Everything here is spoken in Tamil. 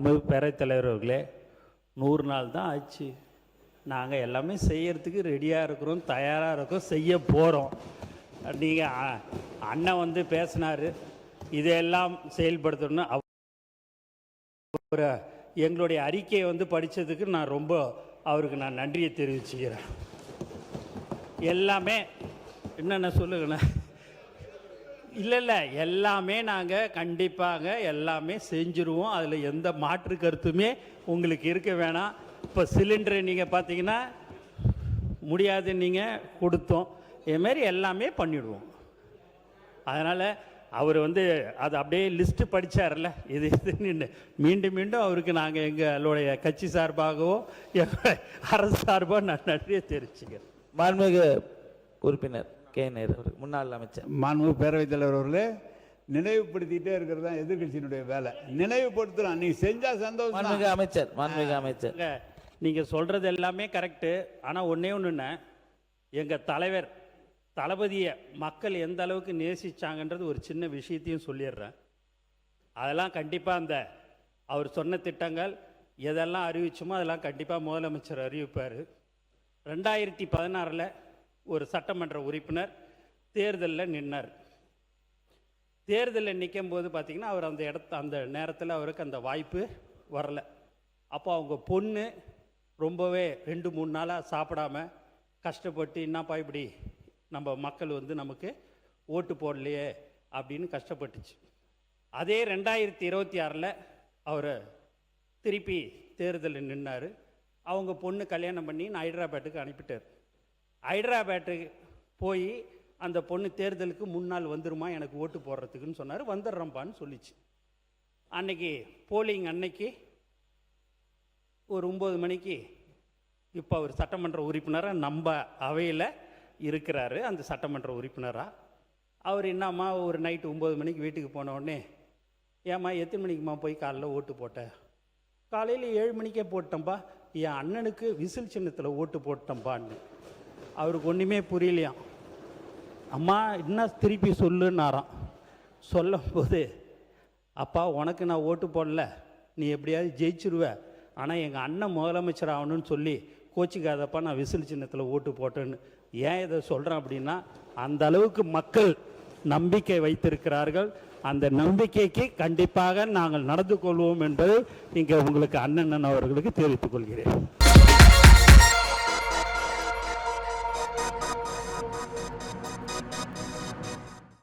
மாண்புமிகு பேரவைத் தலைவர் அவர்களே, 100 நாள் தான் ஆச்சு. நாங்கள் எல்லாமே செய்யறதுக்கு ரெடியாக இருக்கிறோம், தயாராக இருக்கோம், செய்ய போகிறோம். நீங்கள் அண்ணன் வந்து பேசினார், இதையெல்லாம் செயல்படுத்தணும்னு. அவர் எங்களுடைய அறிக்கையை வந்து படித்ததுக்கு நான் ரொம்ப அவருக்கு நான் நன்றியை தெரிவிச்சுக்கிறேன். எல்லாமே என்னென்ன சொல்லுங்கண்ணா, இல்லை எல்லாமே நாங்கள் கண்டிப்பாக எல்லாமே செஞ்சுருவோம். அதில் எந்த மாற்று கருத்துமே உங்களுக்கு இருக்க வேணாம். இப்போ சிலிண்டரு நீங்கள் பார்த்தீங்கன்னா முடியாது, நீங்கள் கொடுத்தோம், இதுமாரி எல்லாமே பண்ணிவிடுவோம். அதனால் அவர் வந்து அது அப்படியே லிஸ்ட்டு படித்தார்ல, இதுன்னு மீண்டும் மீண்டும் அவருக்கு நாங்கள் எங்களுடைய கட்சி சார்பாகவோ எங்கள் அரசு சார்பாக நான் நன்றியை தெரிவிச்சுக்கிறேன். மாண்புமிகு உறுப்பினர் கே நேரு, முன்னாள் அமைச்சர். மாண்புமிகு பேரவைத் தலைவர் அவர்களே, நினைவுபடுத்திட்டே இருக்கிறது தான் எதிர்கட்சியினுடைய வேலை. நினைவுபடுத்துகிறோம், நீ செஞ்சால் சந்தோஷம். மாண்புமிகு அமைச்சர், மாண்புமிகு அமைச்சர், நீங்கள் சொல்கிறது எல்லாமே கரெக்டு. ஆனால் ஒன்றே ஒன்றுண்ணே, எங்கள் தலைவர் தளபதியை மக்கள் எந்த அளவுக்கு நேசிச்சாங்கன்றது ஒரு சின்ன விஷயத்தையும் சொல்லிடுறேன். அதெல்லாம் கண்டிப்பாக அந்த அவர் சொன்ன திட்டங்கள் எதெல்லாம் அறிவிச்சோமோ அதெல்லாம் கண்டிப்பாக முதலமைச்சர் அறிவிப்பார். 2016 ஒரு சட்டமன்ற உறுப்பினர் தேர்தலில் நின்னார். தேர்தலில் நிற்கும் போது பார்த்திங்கன்னா அவர் அந்த நேரத்தில் அவருக்கு அந்த வாய்ப்பு வரலை. அப்போ அவங்க பொண்ணு ரொம்பவே 2-3 நாளாக சாப்பிடாம கஷ்டப்பட்டு, என்னப்பா இப்படி நம்ம மக்கள் வந்து நமக்கு ஓட்டு போடலையே அப்படின்னு கஷ்டப்பட்டுச்சு. அதே 2026 அவர் திருப்பி தேர்தலில் நின்னார். அவங்க பொண்ணு கல்யாணம் பண்ணி நான் ஹைதராபாத்துக்கு அனுப்பிட்டார். ஹைதராபாத்துக்கு போய் அந்த பொண்ணு தேர்தலுக்கு முன்னால் வந்துருமா எனக்கு ஓட்டு போடுறதுக்குன்னு சொன்னார். வந்துடுறோம்ப்பான்னு சொல்லிச்சு. அன்னைக்கு போலிங் அன்னைக்கு ஒரு 9 மணிக்கு இப்போ அவர் சட்டமன்ற உறுப்பினராக நம்ம அவையில் இருக்கிறாரு. அந்த சட்டமன்ற உறுப்பினராக அவர் என்னம்மா ஒரு நைட்டு 9 மணிக்கு வீட்டுக்கு போனவுடனே, ஏம்மா எத்தனை மணிக்குமா போய் காலையில் ஓட்டு போட்டேன்? காலையில் 7 மணிக்கே போட்டேன்ப்பா, என் அண்ணனுக்கு விசில் சின்னத்தில் ஓட்டு போட்டேன்ப்பான்னு. அவருக்கு ஒன்றுமே புரியலையாம். அம்மா என்ன திருப்பி சொல்லுன்னாராம். சொல்லும் போது, அப்பா உனக்கு நான் ஓட்டு போடல, நீ எப்படியாவது ஜெயிச்சிருவ, ஆனால் எங்கள் அண்ணன் முதலமைச்சர் ஆகணும்னு சொல்லி கோச்சிக்காதப்பா நான் விசில் சின்னத்தில் ஓட்டு போட்டேன்னு. ஏன் இதை சொல்கிறேன் அப்படின்னா, அந்த அளவுக்கு மக்கள் நம்பிக்கை வைத்திருக்கிறார்கள். அந்த நம்பிக்கைக்கு கண்டிப்பாக நாங்கள் நடந்து கொள்வோம் என்பதை இங்கே உங்களுக்கு அண்ணன் அவர்களுக்கு தெரிவித்துக் கொள்கிறேன்.